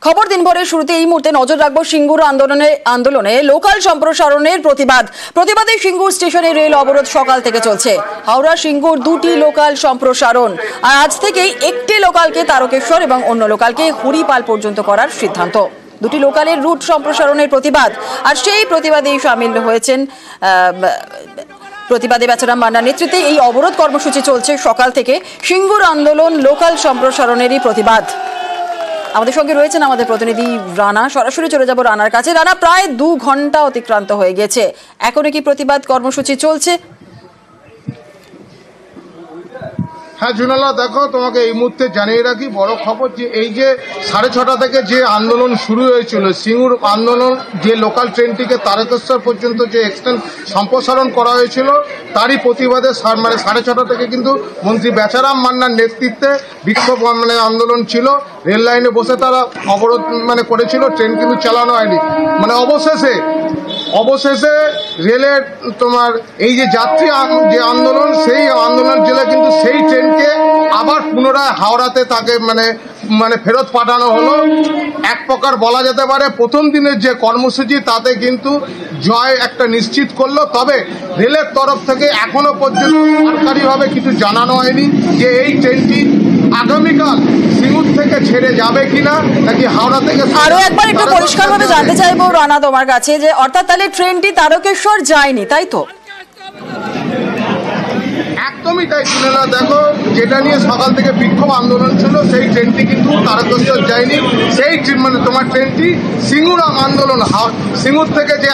খবর দিনভরের শুরুতে এই মুহূর্তে নজর রাখবো সিঙ্গুর আন্দোলনে লোকাল সম্প্রসারণের প্রতিবাদে সিঙ্গুর স্টেশনে রেল অবরোধ সকাল থেকে চলছে। হাওড়া সিঙ্গুর দুটি লোকাল সম্প্রসারণ আর আজ থেকেই একটি লোকালকে তারকেশ্বর এবং অন্য লোকালকে হরিপাল পর্যন্ত করার সিদ্ধান্ত। দুটি লোকালের রুট সম্প্রসারণের প্রতিবাদ আর সেই প্রতিবাদেই সামিল হয়েছেন প্রতিবাদে বেচারাম মান্নার নেতৃত্বে এই অবরোধ কর্মসূচি চলছে সকাল থেকে। সিঙ্গুর আন্দোলন লোকাল সম্প্রসারণেরই প্রতিবাদ। আমাদের সঙ্গে রয়েছেন আমাদের প্রতিনিধি রানা, সরাসরি চলে যাব রানার কাছে। রানা, প্রায় 2 ঘন্টা অতিক্রান্ত হয়ে গেছে, এখনো কি প্রতিবাদ কর্মসূচি চলছে? হ্যাঁ জুনালা, দেখো তোমাকে এই মুহূর্তে জানিয়ে রাখি বড় খবর যে এই যে 6:30 থেকে যে আন্দোলন শুরু হয়েছিল, সিঙ্গুর আন্দোলন, যে লোকাল ট্রেনটিকে তারকেশ্বর পর্যন্ত যে এক্সটেন্ড সম্প্রসারণ করা হয়েছিল তারই প্রতিবাদে 6:30 থেকে কিন্তু মন্ত্রী বেচারাম মান্নার নেতৃত্বে বিক্ষোভ আন্দোলন ছিল। রেল লাইনে বসে তারা অবরোধ করেছিল, ট্রেন কিন্তু চালানো হয়নি। অবশেষে রেলের তোমার এই যে যাত্রী যে আন্দোলন, সেই আন্দোলন জেলে কিন্তু সেই ট্রেনকে আবার পুনরায় হাওড়াতে তাকে ফেরত পাঠানো হলো। এক প্রকার বলা যেতে পারে প্রথম দিনের যে কর্মসূচি তাতে কিন্তু জয় একটা নিশ্চিত করলো। তবে রেলের তরফ থেকে এখনো পর্যন্ত সরকারিভাবে কিছু জানানো হয়নি যে এই ট্রেনটি আগামীকাল সিঙ্গুর থেকে ছেড়ে যাবে কিনা নাকি হাওড়া থেকে। আরো একবার একটু পরিষ্কারভাবে জানতে চাইবো রানা তোমার কাছে, যে অর্থাৎ তাহলে ট্রেনটি তারকেশ্বর যায়নি, তাই তো? একদমই তাই শুনেলা, দেখো যেটা নিয়ে সকাল থেকে বিক্ষোভ আন্দোলন ছিল সেই ট্রেনটি কিন্তু তারকেশ্বর যায়নি। সেই তোমার ট্রেনটি সিঙ্গুর আন্দোলন সিঙ্গুর থেকে যে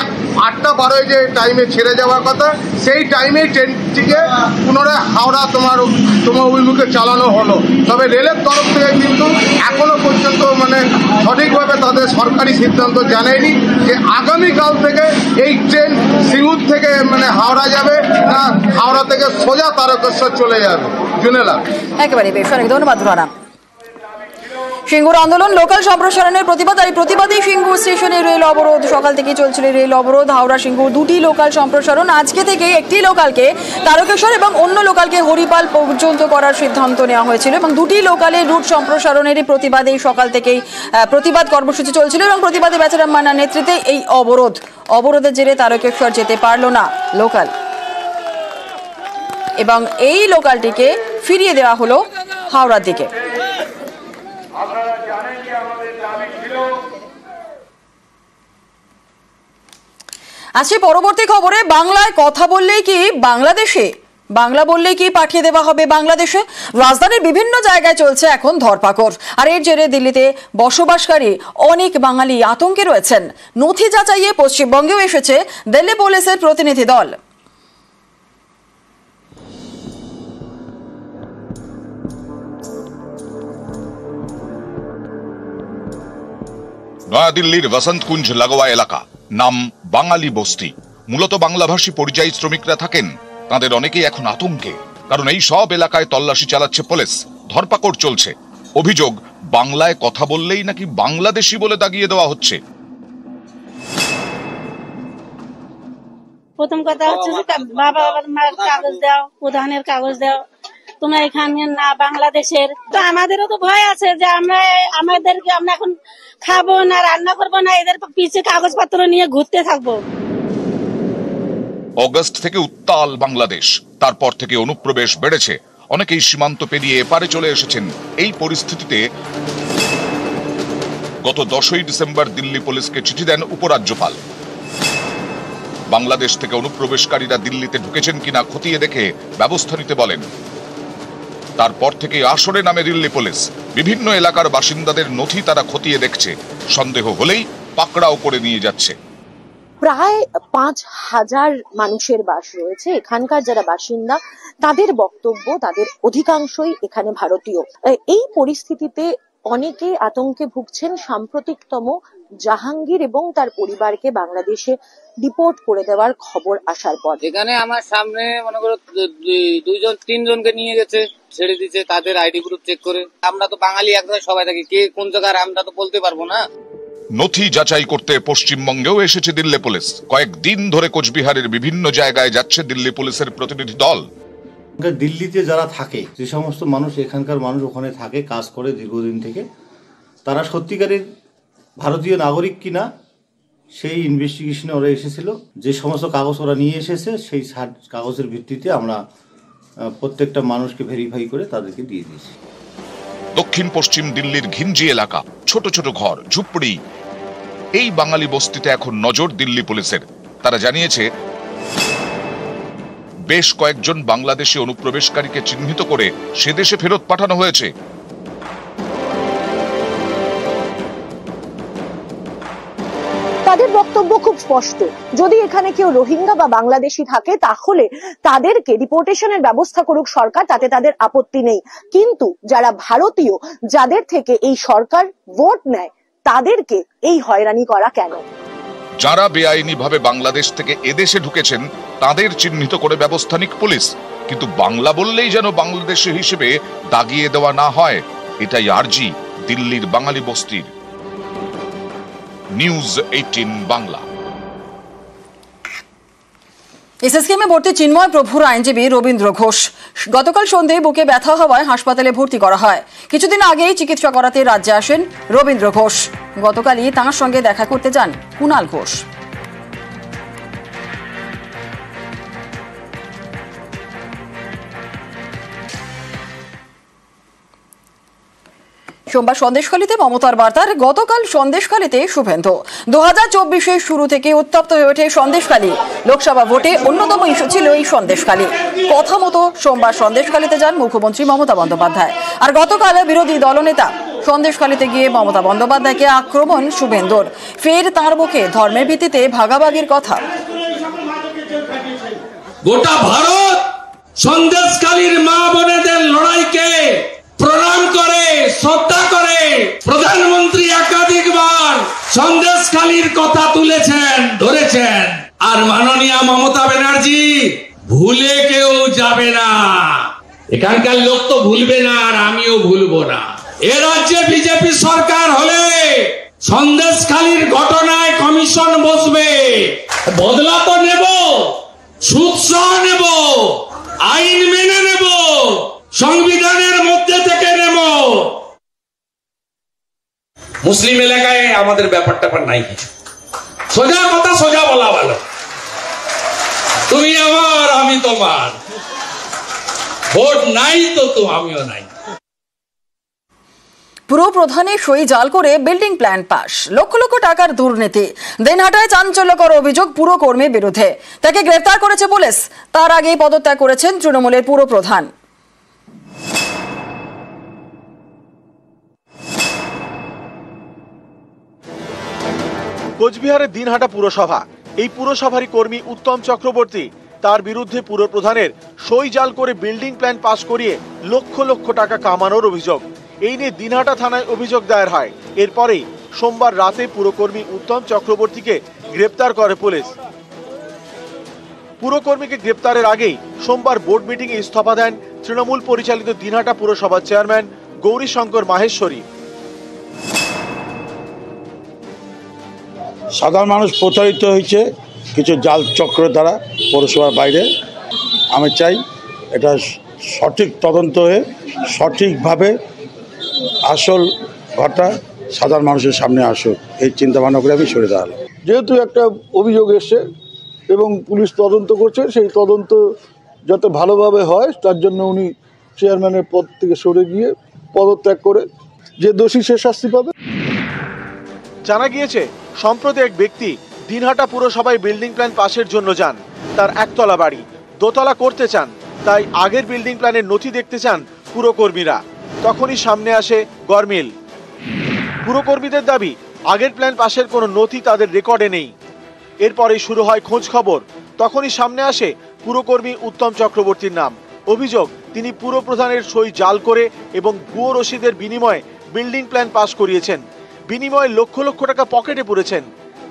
8:12 যে টাইমে ছেড়ে যাওয়ার কথা, সেই টাইমেই ট্রেনটিকে পুনরায় হাওড়া তোমার অভিমুখে চালানো হলো। তবে রেলের তরফ থেকে কিন্তু এখনো পর্যন্ত সঠিকভাবে তাদের সরকারি সিদ্ধান্ত জানায়নি যে আগামীকাল থেকে এই ট্রেন সিঙ্গুর থেকে হাওড়া যাবে না হাওড়া থেকে সোজা তারকেশ্বর চলে যাবে। জুনেলা, একেবারে বেশ, অনেক ধন্যবাদ রানা। সিঙ্গুর আন্দোলন লোকাল সম্প্রসারণের প্রতিবাদ, আর এই প্রতিবাদেই সিঙ্গুর স্টেশনে রেল অবরোধ সকাল থেকেই চলছিল। রেল অবরোধ হাওড়া সিঙ্গুর দুটি লোকাল সম্প্রসারণ, আজকে থেকে একটি লোকালকে তারকেশ্বর এবং অন্য লোকালকে হরিপাল পর্যন্ত করার সিদ্ধান্ত নেওয়া হয়েছিল এবং দুটি লোকালের রুট সম্প্রসারণেরই প্রতিবাদেই সকাল থেকেই প্রতিবাদ কর্মসূচি চলছিল এবং প্রতিবাদে বেচারাম মান্নার নেতৃত্বে এই অবরোধের জেরে তারকেশ্বর যেতে পারল না লোকাল এবং এই লোকালটিকে ফিরিয়ে দেওয়া হলো হাওড়ার দিকে। আজকে পরবর্তী খবরে, বাংলায় কথা বললেই কি বাংলা বললেই কি পাঠিয়ে দেওয়া হবে বাংলাদেশে? রাজধানীর বিভিন্ন জায়গায় চলছে এখন ধরপাকড়, আর এর জেরে দিল্লিতে বসবাসকারী অনেক বাঙালি আতঙ্কে রয়েছেন। নথি যাচাইয়ে পশ্চিমবঙ্গেও এসেছে দিল্লি পুলিশের প্রতিনিধি দল। নয়াদিল্লির বসন্ত কুঞ্জ লাগোয়া এলাকা, নাম বাঙালি বস্তি। মূলত বাংলাভাষী পরিযায়ী শ্রমিকরা থাকেন। তাদের অনেকেই এখন আতঙ্কে, কারণ এই সব এলাকায় তল্লাশি চালাচ্ছে পুলিশ, ধরপাকড় চলছে। অভিযোগ, বাংলায় কথা বললেই নাকি বাংলাদেশি বলে দাগিয়ে দেওয়া হচ্ছে। প্রথম কথা হচ্ছে যে বাবা মার কাগজ দাও, প্রধানের কাগজ দাও, তোমরা এখানে না বাংলাদেশের। তো আমাদেরও তো ভয় আছে যে আমরা এখন খাবো না, রান্না করবো না, এদের পিছে কাগজপত্র নিয়ে ঘুরতে থাকবো। অগস্ট থেকে উত্তাল বাংলাদেশ, তারপর থেকে অনুপ্রবেশ বেড়েছে। অনেকেই সীমান্ত পেরিয়ে এপারে চলে এসেছেন। এই পরিস্থিতিতে গত 10ই ডিসেম্বর দিল্লি পুলিশকে চিঠি দেন উপরাজ্যপাল। বাংলাদেশ থেকে অনুপ্রবেশকারীরা দিল্লিতে ঢুকেছেন কিনা খতিয়ে দেখে ব্যবস্থা নিতে বলেন। তারপর থেকে আসরে নামে দিল্লি পুলিশ। বিভিন্ন এলাকার বাসিন্দাদের নথি তারা খতিয়ে দেখছে, সন্দেহ হলেই পাকড়াও করে নিয়ে যাচ্ছে। প্রায় 5,000 মানুষের বাস রয়েছে এখানকার। যারা বাসিন্দা তাদের বক্তব্য, তাদের অধিকাংশই এখানে ভারতীয়। এই পরিস্থিতিতে অনেকে আতঙ্কে ভুগছেন। সাম্প্রতিকতম জাহাঙ্গীর এবং তার পরিবারকে বাংলাদেশে ডিপোর্ট করে দেওয়ার খবর আসার পর এখানে আমার সামনে মনে করো 2-3জনকে নিয়ে গেছে, ছেড়ে দিচ্ছে তাদের আইডি প্রুফ চেক করে। আমরা তো বাঙালি একদম সবাই থাকি, কে কোন জায়গার আমরা তো বলতে পারবো না। নথি যাচাই করতে পশ্চিমবঙ্গেও এসেছে দিল্লি পুলিশ। কয়েকদিন ধরে কোচবিহারের বিভিন্ন জায়গায় যাচ্ছে দিল্লি পুলিশের প্রতিনিধি দল। দিল্লিতে যারা থাকে, যে সমস্ত মানুষ এখানকার মানুষ ওখানে থাকে, কাজ করে দীর্ঘদিন থেকে, তারা সত্যিকারের ভারতীয় নাগরিক কিনা সেই ইনভেস্টিগেশনে ওরা এসেছিল। যে সমস্ত কাগজ ওরা নিয়ে এসেছে সেই কাগজের ভিত্তিতে আমরা প্রত্যেকটা মানুষকে ভেরিফাই করে তাদেরকে দিয়ে দিয়েছি। দক্ষিণ পশ্চিম দিল্লির ঘিঞ্জি এলাকা, ছোট ছোট ঘর, ঝুপড়ি, এই বাঙালি বস্তিতে এখন নজর দিল্লি পুলিশের। তারা জানিয়েছে বেশ কয়েকজন বাংলাদেশি অনুপ্রবেশকারীকে চিহ্নিত করে সে দেশে ফেরত পাঠানো হয়েছে। তাদের বক্তব্য খুব স্পষ্ট, যদি এখানে কেউ রোহিঙ্গা বা বাংলাদেশি থাকে তাহলে তাদেরকে ডিপোর্টেশনের ব্যবস্থা করুক সরকার, তাতে তাদের আপত্তি নেই। কিন্তু যারা ভারতীয়, যাদের থেকে এই সরকার ভোট নেয়, তাদেরকে এই হয়রানি করা কেন? যারা বেআইনিভাবে বাংলাদেশ থেকে এদেশে ঢুকেছেন তাদের চিহ্নিত করে ব্যবস্থা নিক পুলিশ, কিন্তু বাংলা বললেই যেন বাংলাদেশি হিসেবে দাগিয়ে দেওয়া না হয়, এটাই আর্জি দিল্লির বাঙালি বস্তির। নিউজ 18 বাংলা। এসএসকেএমে ভর্তি চিন্ময় প্রভুর আইনজীবী রবীন্দ্র ঘোষ গতকাল সন্ধ্যায় বুকে ব্যথা হওয়ায় হাসপাতালে ভর্তি করা হয়। কিছুদিন আগেই চিকিৎসা করাতে রাজ্যে আসেন রবীন্দ্র ঘোষ। গতকালই তাঁর সঙ্গে দেখা করতে যান কুণাল ঘোষ। সোমবার সন্দেশখালীতে মমতার বার্তার। গতকাল সন্দেশখালীতে শুভেন্দু। 2024-এর শুরু থেকে উত্তপ্ত হয়ে ওঠে সন্দেশখালী। লোকসভা ভোটে অন্যতম ইস্যু ছিল এই সন্দেশখালী। কথা মতো সোমবার সন্দেশখালীতে যান মুখ্যমন্ত্রী মমতা বন্দ্যোপাধ্যায়। আর গতকাল বিরোধী দলনেতা সন্দেশখালীতে গিয়ে মমতা বন্দ্যোপাধ্যায়কে আক্রমণ শুভেন্দুর। ফের তাঁর মুখে ধর্মের ভিত্তিতে ভাগাভাগির কথা। গোটা ভারত সন্দেশখালীর মা বোনেদের লড়াইকে প্রণাম করে, শ্রদ্ধা করে। প্রধানমন্ত্রী একাধিকবার সন্দেশখালীর কথা তুলেছেন, ধরেছেন। আর মাননীয় মমতা ব্যানার্জি ভুলে কেউ যাবে না, এখানকার লোক তো ভুলবে না, আর আমিও ভুলবো না। এ রাজ্যে বিজেপি সরকার হলে সন্দেশখালীর ঘটনায় কমিশন বসবে। বদলা তো নেব, সুদ সহ নেব, আইন মেনে নেব, সংবিধানের মধ্যে থেকে নেব। মুসলিম এলাকায় আমাদের ব্যাপারটা নাই কিছু। সোজা কথা সোজা বলা ভালো। তুমি আমার, আমি তোমার। ভোট নাই তো আমিও নাই। পুরো প্রধানের সই জাল করে building plan pass. Lakh lakh টাকার দুর্নীতি। দিনহাটায় চাঞ্চল্যকর অভিযোগ পুরকর্মীর বিরুদ্ধে। তাকে গ্রেফতার করেছে পুলিশ। তার আগেই পদত্যাগ করেছেন তৃণমূলের পুর প্রধান। কোচবিহারের দিনহাটা পুরসভা, এই পুরসভারই কর্মী উত্তম চক্রবর্তী, তার বিরুদ্ধে পুর প্রধানের সই জাল করে বিল্ডিং প্ল্যান পাস করিয়ে লক্ষ লক্ষ টাকা কামানোর অভিযোগ। এই নিয়ে দিনহাটা থানায় অভিযোগ দায়ের হয়। এরপরেই সোমবার রাতে পুরকর্মী উত্তম চক্রবর্তীকে গ্রেপ্তার করে পুলিশ। পুরকর্মীকে গ্রেপ্তারের আগেই সোমবার বোর্ড মিটিংয়ে ইস্তফা দেন তৃণমূল পরিচালিত দিনহাটা পুরসভার চেয়ারম্যান গৌরীশঙ্কর মাহেশ্বরী। সাধারণ মানুষ প্রতারিত হয়েছে কিছু জাল চক্র দ্বারা পৌরসভার বাইরে। আমি চাই এটা সঠিক তদন্ত হয়ে সঠিকভাবে আসল ঘটনা সাধারণ মানুষের সামনে আসুক, এই চিন্তা ভাবনা করে আমি সরে দাঁড়ালাম। যেহেতু একটা অভিযোগ এসছে এবং পুলিশ তদন্ত করছে, সেই তদন্ত যাতে ভালোভাবে হয় তার জন্য উনি চেয়ারম্যানের পদ থেকে সরে গিয়ে পদত্যাগ করে যে দোষী সে শাস্তি পাবে। জানা গিয়েছে সম্প্রতি এক ব্যক্তি দিনহাটা পুরসভায় বিল্ডিং প্ল্যান পাসের জন্য যান। তার একতলা বাড়ি দোতলা করতে চান, তাই আগের বিল্ডিং প্ল্যানের নথি দেখতে চান পুরকর্মীরা। তখনই সামনে আসে গরমিল। পুরকর্মীদের দাবি আগের প্ল্যান পাসের কোনো নথি তাদের রেকর্ডে নেই। এরপরেই শুরু হয় খোঁজ খবর। তখনই সামনে আসে পুরকর্মী উত্তম চক্রবর্তীর নাম। অভিযোগ, তিনি পুর প্রধানের সই জাল করে এবং ভুয়ো রসিদের বিনিময়ে বিল্ডিং প্ল্যান পাস করিয়েছেন। বিনিময়ে লক্ষ লক্ষ টাকা পকেটে পুরেছেন।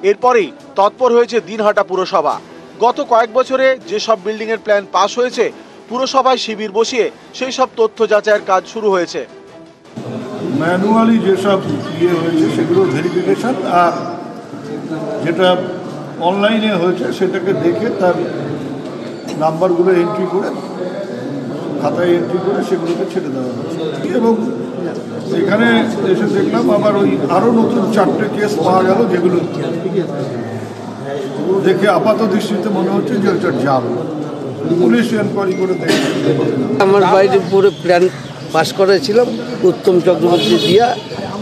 এরপরেই তৎপর হয়েছে দিনহাটা পুরসভা। গত কয়েক বছরে যেসব বিল্ডিং এর প্ল্যান পাস হয়েছে, পুরসভায় শিবির বসিয়ে সেই সব তথ্য যাচাইয়ের কাজ শুরু হয়েছে। ম্যানুয়ালি যেসব হয়েছে সেগুলো ভেরিফিকেশন, আর যেটা অনলাইনে হয়েছে সেটাকে দেখে তার নাম্বারগুলো এন্ট্রি করে খাতায় এন্ট্রি করে সেগুলোকে ছেড়ে দেওয়া হচ্ছে। এবং এখানে এসে দেখলাম আবার ওই আরও নতুন 4টে কেস পাওয়া গেল, যেগুলো দেখে আপাত দৃষ্টিতে মনে হচ্ছে যে ওইটা জাল। পুলিশ এনকোয়ারি করে দেখে আমার বাড়িতে পুরো প্ল্যান পাস করেছিলাম উত্তম চক্রবর্তী দিয়া।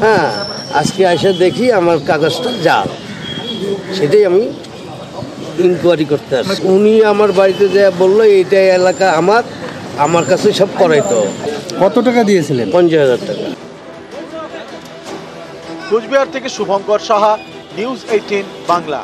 হ্যাঁ, আজকে এসে দেখি আমার কাগজটা জাল, সেটাই আমি ইনকোয়ারি করতে আসছি। উনি আমার বাড়িতে যা বললো এইটা এলাকা আমার কাছে সব করাইতো। কত টাকা দিয়েছিলেন? 50,000 টাকা। কোচবিহার থেকে শুভঙ্কর সাহা, নিউজ 18 বাংলা।